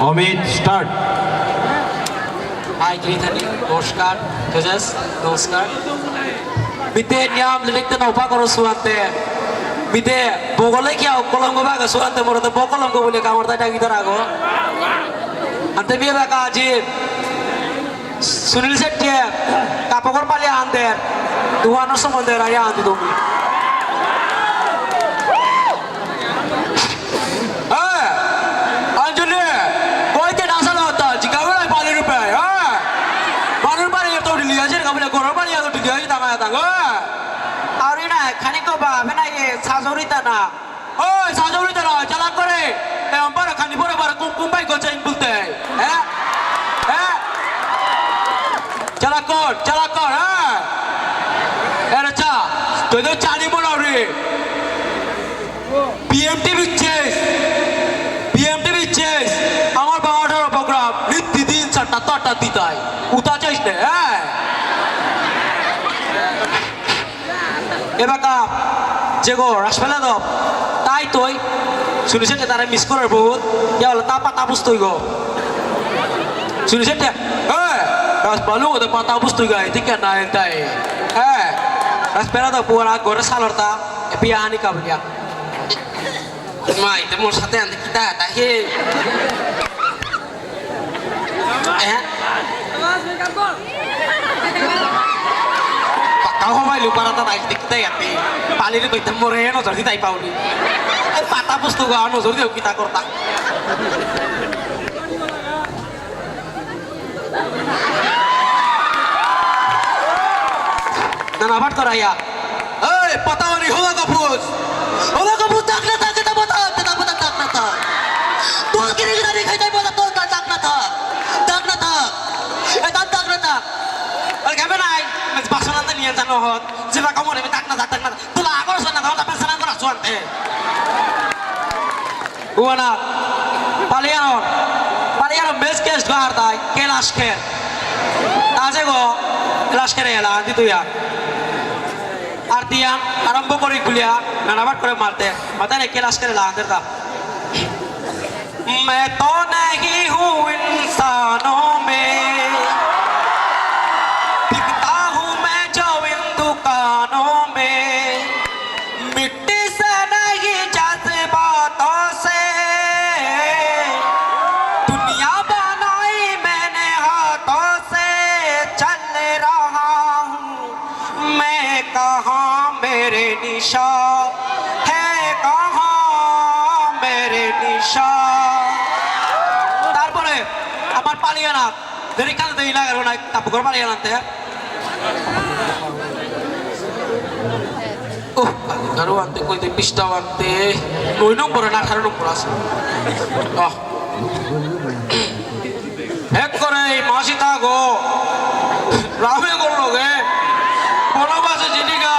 Amit start. High গিরিধানী নমস্কার জজেস নমস্কার বিতে নিয়ম লিখতে নৌপা করো সুয়ান্তে বিতে বগলে কি কলঙ্গ বাগা সুয়ান্তে মরতে বকলঙ্গ বলে কামড় তাই ডাকি ধর আগো আনতে বিয়ে বাকা আজি সুনীল শেট্টি কাপড় পালি আনতে দুয়ানোর সম্বন্ধে রাইয়া আনতে তুমি খানিক সাজরিতা না ওই সাজরিতা না চালাক করে বারো খানি পরে বারো কুম্পাই করছে বলতে হ্যাঁ হ্যাঁ চালাক কর হ্যাঁ এরা চা তুই তো চানি বলো রে বিএমটিভি চেস আমার বাবাটার প্রোগ্রাম নিত্যদিন 7টা দিতে হয় উতা চাইস না হ্যাঁ এবার যে গো রাসমেলা দব তাই তুই শুনেছেন তারা মিস করার বহুত কে হলো তা পাতা বুঝতই গো শুনেছেন হ্যাঁ রাসপালু ওদের পাতা বুঝতই গাই ঠিক না তাই হ্যাঁ রাসমেলা দব পুরা ঘরে সালরতা পিয়া আনি কাবলিয়া মাই মোর সাথে আনতে কিতা তাকে হ্যাঁ kau kau malu para tata kita ya ti paling itu kita moreno jadi tai pauli patah pustu kau anu jadi kita korta nana bat koraya hey patah wani hola kapus tak nata kita patah tak nata tuh kiri kita di kaitai patah tuh tak nata tak nata Algabe nai, masbasonan tadi yang sana hot, siapa kamu ada tak nata, tulah aku harus nata, tapi sana aku rasuan Guna, paliano best case guard ay, kelasker, aja go, kelasker ya lah, itu ya. Artian, arambo kori kuliah, nanabat kori marte, matanya kelasker lah, antar ta. मैं तो नहीं हूँ इंसानों में बिकता हूँ मैं जो इन दुकानों में मिट्टी से नहीं जज्बातों से दुनिया बनाई मैंने हाथों से चल रहा हूँ मैं कहाँ मेरे निशान है कहाँ मेरे निशान আমার পালিয়ানা দেরি কাল দেই না কারণ তারপর পালিয়ানা তে ও কারো আনতে কইতে পিস্তা আনতে 9 নম্বরে না 18 নম্বর আছে এক করে মাসিতা গো রামে করলো গে বনবাসে জিনিকা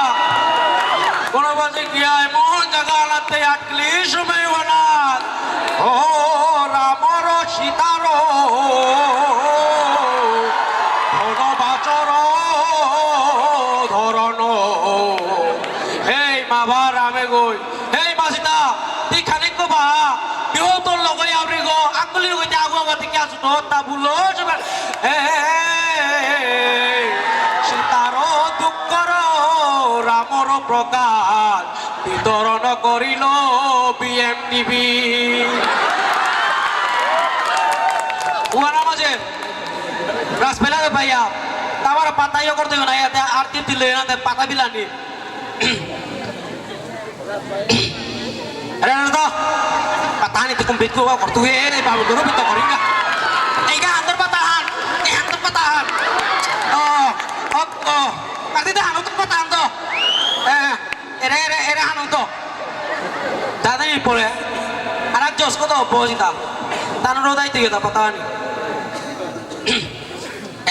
বনবাসে গিয়া এমন জায়গা আনাতে আটলি সময় বানা ও রামর সীতার সীতার দুঃখর রামর প্রকাশ বিতরণ করিল বিএমটিভি উহারা মাঝে রাসমেলা ভাইয়া তারপর পাতাইও করতে না আরতি দিল এনাদের পাতা বিলানি अरे तो पता नहीं तुम बिट को करते हुए नहीं बाबू दोनों बिट तो करेंगे ऐका अंदर पताहान करती तो हानो तुम पताहान तो एरे हानो तो दादा नहीं पड़े अरे जोश को तो बोझ था तानो रोदा ही तो पता नहीं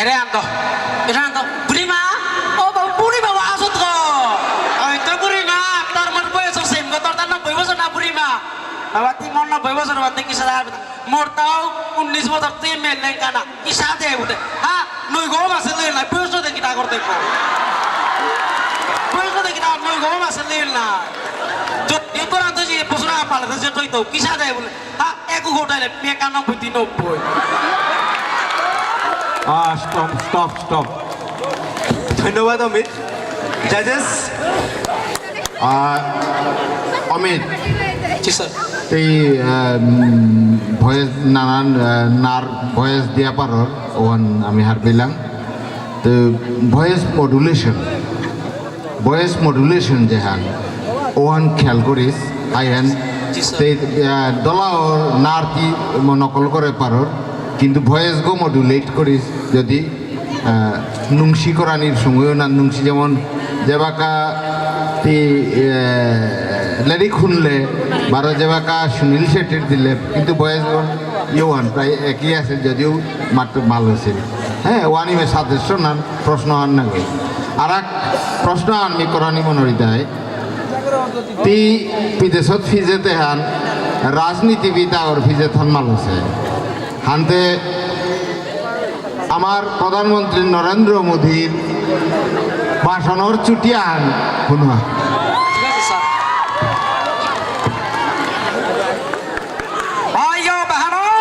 एरे हान तो बुरी माँ ओ बुरी माँ वासु तो तो बुरी माँ तार मन बोए सो सेम को तार ना बोए सो ना बुरी माँ बाबा ती मन ना बोए सो बात की सदा मोरताओ 19 বছর তুই মেলে কানা কি সাথে বলতে হ্যাঁ নই গো মাসে লই না পয়সা দে কিটা করতে কো পয়সা দে কিটা নই গো মাসে লই না তো তোরা তো যে পছনা পালে তো তুই তো কি সাথে বলে হ্যাঁ একু গোটাইলে 91-90 স্টপ ধন্যবাদ অমিত জাজেস অমিত জি স্যার এই ভয়েস নানান নার ভয়েস দিয়া পারর ওয়ান আমি হার পেলাম তো ভয়েস মডুলেশন যেহান ওয়ান খেয়াল করিস আইহান জি স্যার। সেই দলা নার কি নকল করে পারর কিন্তু ভয়েস গো মডুলেট করিস যদি নুংসি করানির সময়ও না নুংসি যেমন যেবাকা লেডি খুনলে বারো যেবাকা সুনীল শেট্টির দিলে কিন্তু বয়স ওয়ান প্রায় একই আছে যদিও মাত্র ভালো হয়েছিল হ্যাঁ ওয়ানিমে সাদৃশ্য নান প্রশ্ন আন না আর এক প্রশ্ন আনমি করানি মনোরিতায় তি বিদেশত ফিজেতে হান রাজনীতিবিদ আর ফিজে থান মাল হয়েছে হানতে আমার প্রধানমন্ত্রী নরেন্দ্র মোদীর ভাষণর চুটিয়া হান শুনুয়া ঠিক আছে স্যার भाइयों बहनों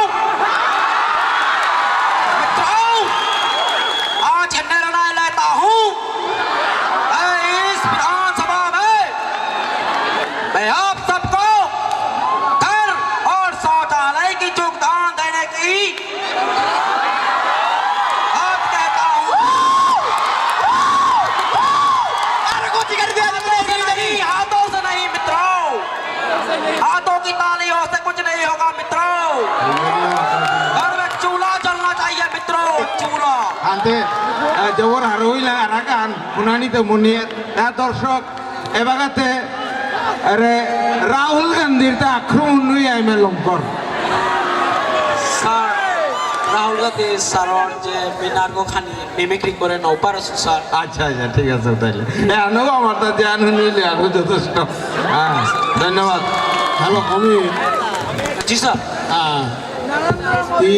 मित्रों आज निर्णय लेता हूं इस विधानसभा में मैं आप सबको घर और शौचालय की योगदान देने की बात कहता हूं हाथों से नहीं मित्रों हाथों की तालियों से कुछ नहीं होगा मित्रों घर में चूल्हा जलना चाहिए मित्रों चूल्हा আনতে জবর আর হইলা আর গান শুনানিতে মনে দর্শক এবাগাতে আরে রাহুল গান্ধীর তা আক্রমণ নই আইমে লঙ্কর স্যার রাহুল গান্ধী স্যার যে বিনার্গ খানি মিমিক্রি করে নৌপার স্যার আচ্ছা ঠিক আছে তাইলে আনো আমার তা ধ্যান হইলে আনো যথেষ্ট হ্যাঁ ধন্যবাদ হ্যালো অমিত জি স্যার তুই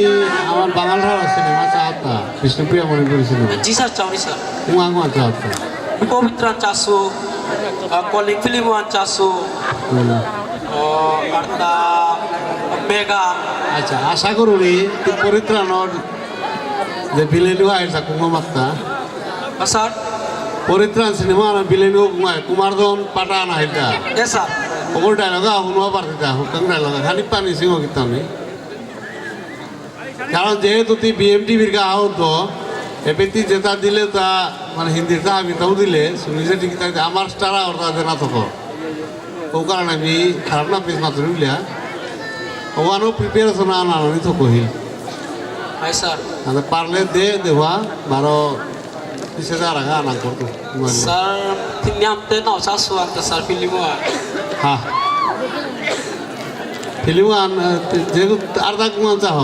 আমার বাঙালরা সিনেমা চাহতা কৃষ্ণপ্রিয়া মনে করেছিল জি স্যার চাউনি স্যার কুয়া চাহতা পবিত্র চাষু কলিং ফিল্ম চাষু আর্তা মেগা আচ্ছা আশা করি তুই পরিত্রাণর যে বিলেনু আইসা কুমা মাত্তা স্যার পরিত্রাণ সিনেমা বিলেনু কুমারদন পাঠান আইতা এ স্যার ওর ডায়লগা শুনবা পারতিতা হুকাং ডায়লগা খালি পানি সিংহ কিতানি কারণ যেহেতু তুই বিএমটিভির গা আহত এবার তুই যেটা দিলে তা মানে হিন্দির তা আমি তাও দিলে শুনি যে ঠিক আমার স্টারা ওর তাদের না তখন ও কারণে আমি খারাপ না পিস মাত্র বুঝলিয়া ওখানেও প্রিপারেশন আনানি তো কহি হাই স্যার পারলে দেওয়া 12,000 টাকা আনা করতো স্যার তিনি আমতে নাও চাষু আনতে স্যার ফিল্ম হ্যাঁ ফিল্ম আন যেহেতু আর তা কুমান চাহ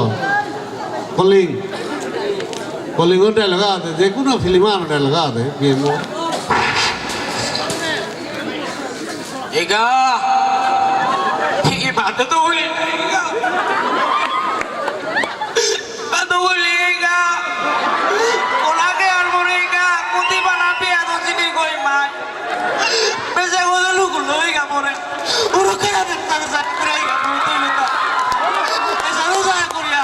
কলিংর ডায়লগা আছে যে কোনো ফিল্ম আনা ডায়লগা আছে বিএম এগা এই বাদ তো হই বাদ হইলেগা ওলাকে আর মরেগা কুতি বানা পিয়া তো চিনি কই মাই বেজে ওদের লোক লইগা মরে ওরা কেনা দেখতা সাত করেগা তুই লতা এসা রোজা করিয়া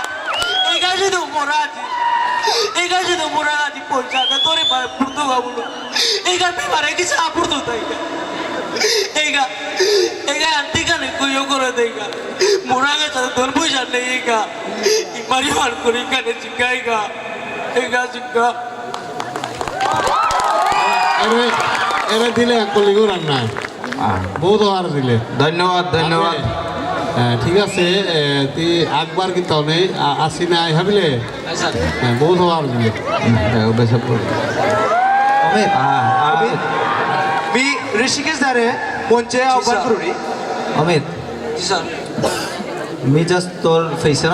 এই গাজি তো মরাজি এই গাজি তো মরাজি পয়সা কা তোরে পারে পুরতো গাবুলো এই গা বিমারে কি সা পুরতো তাইগা এগা আন্টি কানে কইও করে দেগা মোরাগে তার তোর পয়সা নেই এগা ইমারি মান করি কানে জিগাইগা এগা জিগা এরে দিলে কলিগো রান্না বহুত আর দিলে ধন্যবাদ ঠিক আছে তুই একবার কিন্তু নেই আসি না ভাবিলে স্যার বহুত আর দিলে मी ऋषिकेश धारे मोंचे आव्हान करूनी अमित জি স্যার मी जस्ट तोर फेसर